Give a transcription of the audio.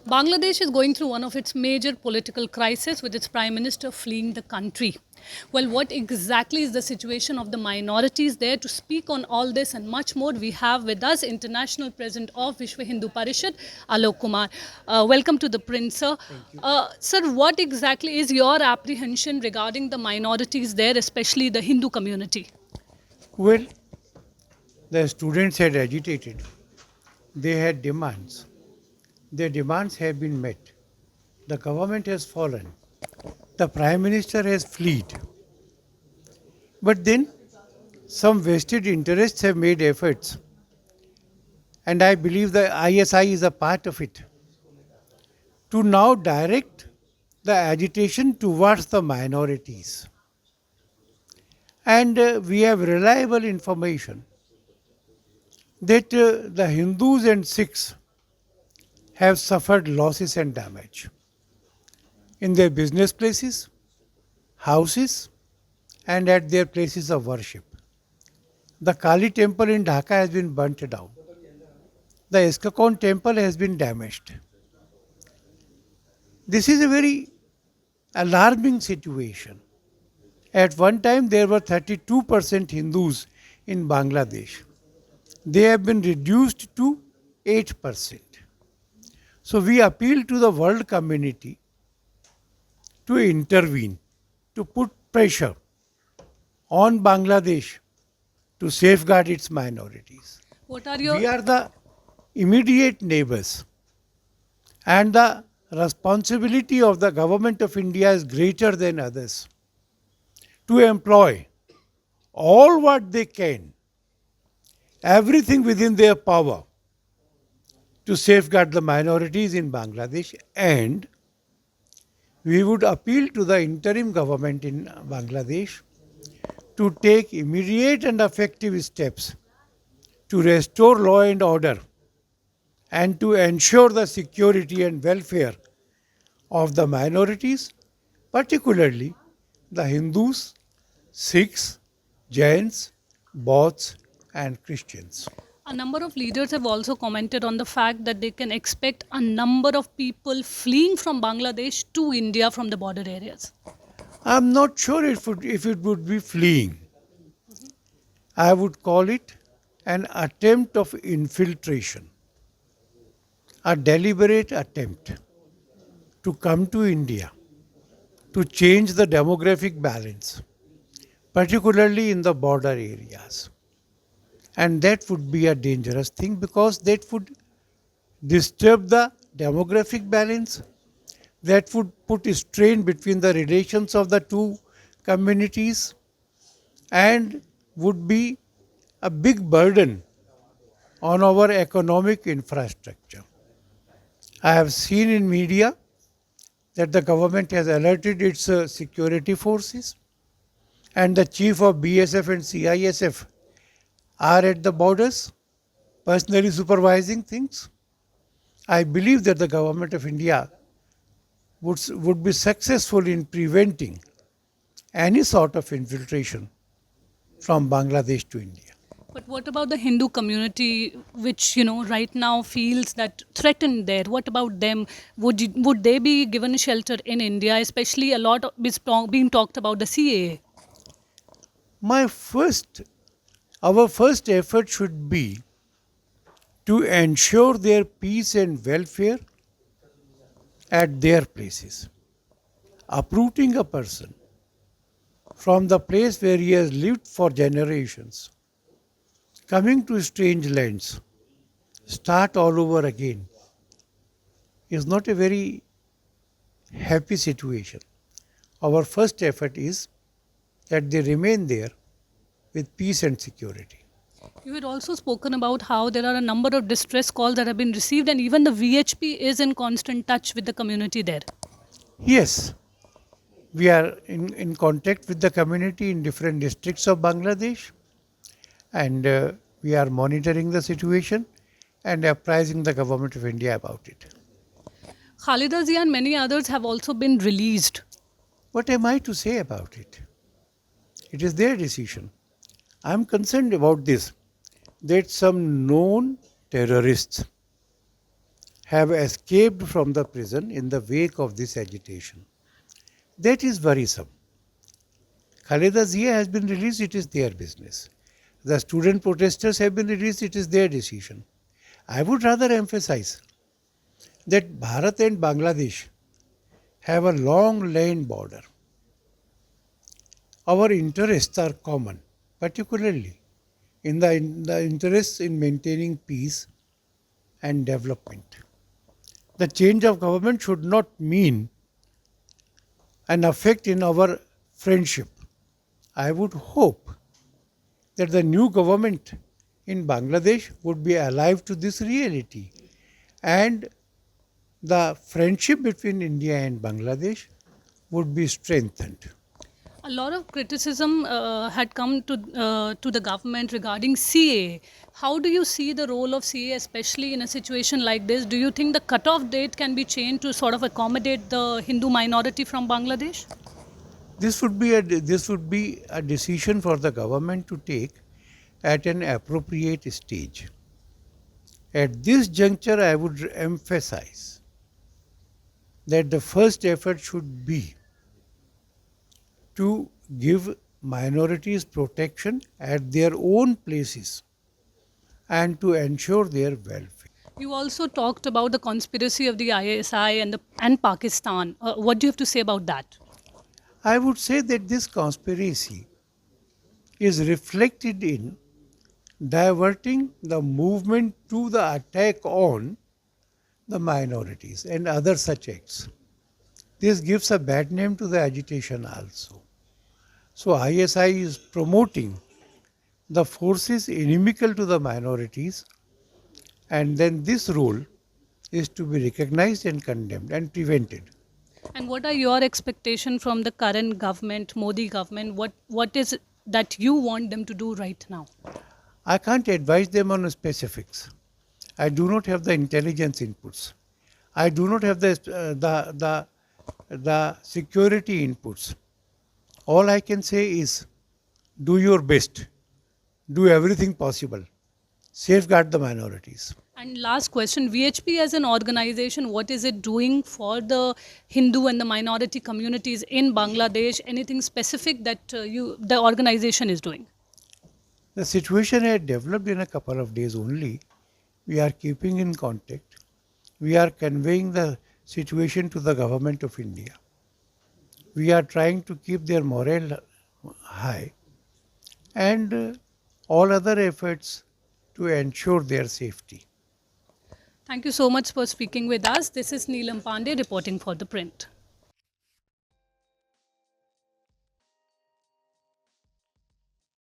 Bangladesh is going through one of its major political crises with its prime minister fleeing the country. Well, what exactly is the situation of the minorities there? To speak on all this and much more, we have with us International President of Vishva Hindu Parishad, Alok Kumar. Welcome to the Print, sir. Sir, what exactly is your apprehension regarding the minorities there, especially the Hindu community? Well, the students had agitated. They had demands. Their demands have been met. The government has fallen. The Prime Minister has fled. But then some vested interests have made efforts. And I believe the ISI is a part of it. To now direct the agitation towards the minorities. And we have reliable information that the Hindus and Sikhs have suffered losses and damage in their business places, houses, and at their places of worship. The Kali temple in Dhaka has been burnt down. The Iskakon temple has been damaged. This is a very alarming situation. At one time, there were 32% Hindus in Bangladesh. They have been reduced to 8%. So we appeal to the world community to intervene, to put pressure on Bangladesh to safeguard its minorities. What are your... We are the immediate neighbors, and the responsibility of the government of India is greater than others to employ all what they can, everything within their power, to safeguard the minorities in Bangladesh, and we would appeal to the interim government in Bangladesh to take immediate and effective steps to restore law and order and to ensure the security and welfare of the minorities, particularly the Hindus, Sikhs, Jains, Bauds, and Christians. A number of leaders have also commented on the fact that they can expect a number of people fleeing from Bangladesh to India from the border areas. I'm not sure if it would be fleeing. I would call it an attempt of infiltration, a deliberate attempt to come to India, to change the demographic balance, particularly in the border areas. And that would be a dangerous thing because that would disturb the demographic balance, that would put a strain between the relations of the two communities, and would be a big burden on our economic infrastructure. I have seen in media that the government has alerted its security forces, and the chief of BSF and CISF are at the borders, personally supervising things. I believe that the government of India would be successful in preventing any sort of infiltration from Bangladesh to India. But what about the Hindu community, which right now feels that threatened there? What about them? Would they be given shelter in India? Especially a lot is being talked about the CAA. Our first effort should be to ensure their peace and welfare at their places. Uprooting a person from the place where he has lived for generations, coming to strange lands, start all over again, is not a very happy situation. Our first effort is that they remain there with peace and security. You had also spoken about how there are a number of distress calls that have been received, and even the VHP is in constant touch with the community there. Yes, we are in contact with the community in different districts of Bangladesh, and we are monitoring the situation and apprising the government of India about it. Khalida Zia and many others have also been released. What am I to say about it? It is their decision. I am concerned about this, that some known terrorists have escaped from the prison in the wake of this agitation. That is worrisome. Khaleda Zia has been released, it is their business. The student protesters have been released, it is their decision. I would rather emphasize that Bharat and Bangladesh have a long land border. Our interests are common, particularly in the interests in maintaining peace and development. The change of government should not mean an effect in our friendship. I would hope that the new government in Bangladesh would be alive to this reality and the friendship between India and Bangladesh would be strengthened. A lot of criticism had come to the government regarding CAA. How do you see the role of CAA, especially in a situation like this? Do you think the cutoff date can be changed to sort of accommodate the Hindu minority from Bangladesh? This would be a decision for the government to take at an appropriate stage. At this juncture, I would emphasize that the first effort should be to give minorities protection at their own places and to ensure their welfare. You also talked about the conspiracy of the ISI and Pakistan. What do you have to say about that? I would say that this conspiracy is reflected in diverting the movement to the attack on the minorities and other such acts. This gives a bad name to the agitation also. So ISI is promoting the forces inimical to the minorities, and then this role is to be recognized and condemned and prevented. And what are your expectations from the current government, Modi government? What is it that you want them to do right now? I can't advise them on specifics. I do not have the intelligence inputs. I do not have the security inputs. All I can say is do your best. Do everything possible. Safeguard the minorities. And last question, VHP as an organization, what is it doing for the Hindu and the minority communities in Bangladesh? Anything specific that the organization is doing? The situation had developed in a couple of days only. We are keeping in contact. We are conveying the situation to the government of India. We are trying to keep their morale high and all other efforts to ensure their safety. Thank you so much for speaking with us. This is Neelam Pandey reporting for The Print.